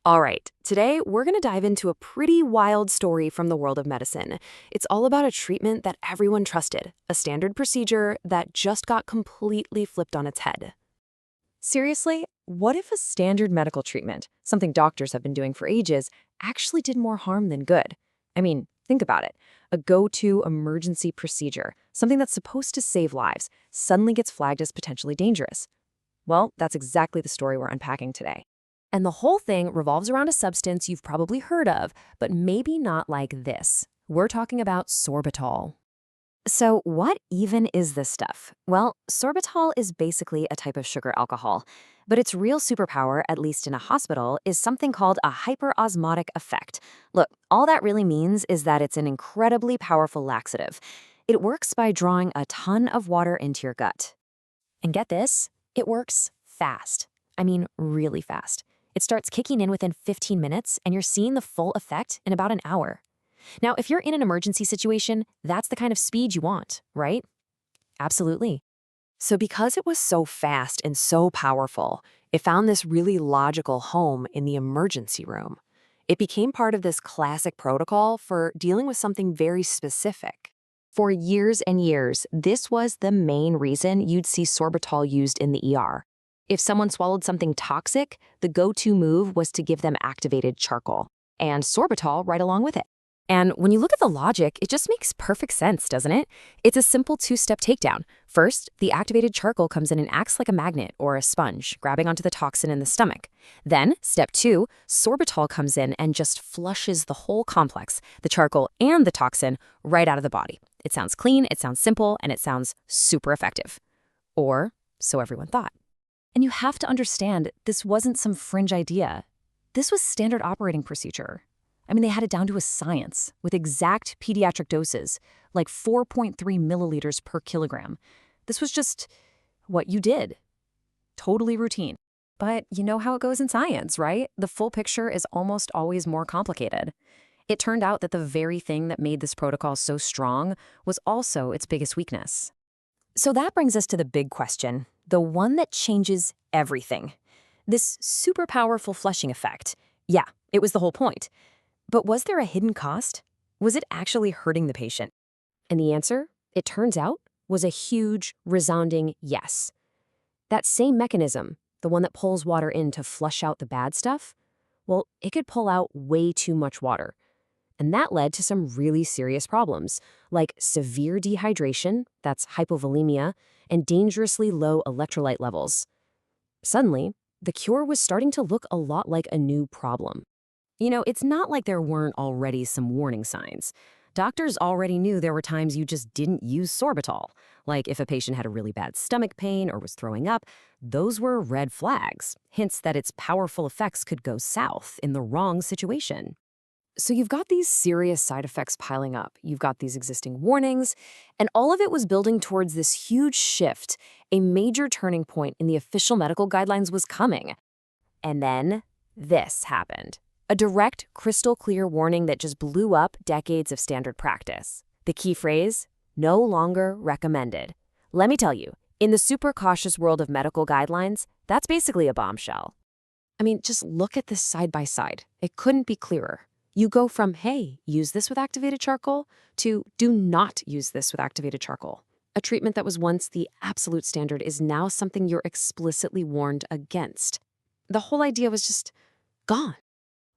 All right, today we're going to dive into a pretty wild story from the world of medicine. It's all about a treatment that everyone trusted, a standard procedure that just got completely flipped on its head. Seriously, what if a standard medical treatment, something doctors have been doing for ages, actually did more harm than good? I mean, think about it. A go-to emergency procedure, something that's supposed to save lives, suddenly gets flagged as potentially dangerous. Well, that's exactly the story we're unpacking today. And the whole thing revolves around a substance you've probably heard of, but maybe not like this. We're talking about sorbitol. So what even is this stuff? Well, sorbitol is basically a type of sugar alcohol, but its real superpower, at least in a hospital, is something called a hyperosmotic effect. Look, all that really means is that it's an incredibly powerful laxative. It works by drawing a ton of water into your gut. And get this, it works fast. I mean, really fast. It starts kicking in within 15 minutes, and you're seeing the full effect in about an hour. Now, if you're in an emergency situation, that's the kind of speed you want, right? Absolutely. So because it was so fast and so powerful, it found this really logical home in the emergency room. It became part of this classic protocol for dealing with something very specific. For years and years, this was the main reason you'd see sorbitol used in the ER. If someone swallowed something toxic, the go-to move was to give them activated charcoal, and sorbitol right along with it. And when you look at the logic, it just makes perfect sense, doesn't it? It's a simple two-step takedown. First, the activated charcoal comes in and acts like a magnet or a sponge, grabbing onto the toxin in the stomach. Then, step 2, sorbitol comes in and just flushes the whole complex, the charcoal and the toxin, right out of the body. It sounds clean, it sounds simple, and it sounds super effective. Or so everyone thought. And you have to understand, this wasn't some fringe idea. This was standard operating procedure. I mean, they had it down to a science, with exact pediatric doses, like 4.3 milliliters per kilogram. This was just what you did. Totally routine. But you know how it goes in science, right? The full picture is almost always more complicated. It turned out that the very thing that made this protocol so strong was also its biggest weakness. So that brings us to the big question, the one that changes everything. This super powerful flushing effect. Yeah, it was the whole point. But was there a hidden cost? Was it actually hurting the patient? And the answer, it turns out, was a huge, resounding yes. That same mechanism, the one that pulls water in to flush out the bad stuff, well, it could pull out way too much water. And that led to some really serious problems, like severe dehydration, that's hypovolemia, and dangerously low electrolyte levels. Suddenly, the cure was starting to look a lot like a new problem. You know, it's not like there weren't already some warning signs. Doctors already knew there were times you just didn't use sorbitol. Like if a patient had a really bad stomach pain or was throwing up, those were red flags, hints that its powerful effects could go south in the wrong situation. So you've got these serious side effects piling up. You've got these existing warnings, and all of it was building towards this huge shift. A major turning point in the official medical guidelines was coming. And then this happened. A direct, crystal clear warning that just blew up decades of standard practice. The key phrase, no longer recommended. Let me tell you, in the super cautious world of medical guidelines, that's basically a bombshell. I mean, just look at this side by side. It couldn't be clearer. You go from, hey, use this with activated charcoal, to do not use this with activated charcoal. A treatment that was once the absolute standard is now something you're explicitly warned against. The whole idea was just gone.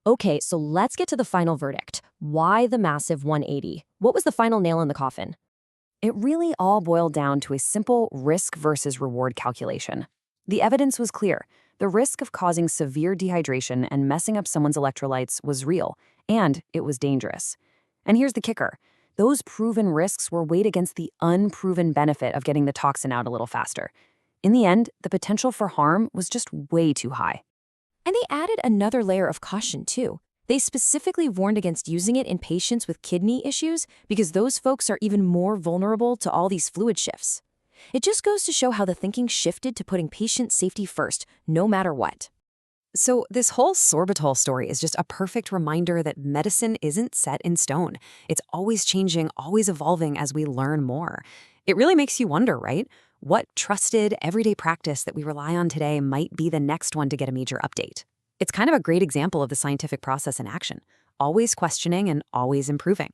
Okay, so let's get to the final verdict. Why the massive 180? What was the final nail in the coffin? It really all boiled down to a simple risk versus reward calculation. The evidence was clear. The risk of causing severe dehydration and messing up someone's electrolytes was real, and it was dangerous. And here's the kicker. Those proven risks were weighed against the unproven benefit of getting the toxin out a little faster. In the end, the potential for harm was just way too high. And they added another layer of caution, too. They specifically warned against using it in patients with kidney issues because those folks are even more vulnerable to all these fluid shifts. It just goes to show how the thinking shifted to putting patient safety first, no matter what. So this whole sorbitol story is just a perfect reminder that medicine isn't set in stone. It's always changing, always evolving as we learn more. It really makes you wonder, right? What trusted, everyday practice that we rely on today might be the next one to get a major update? It's kind of a great example of the scientific process in action, always questioning and always improving.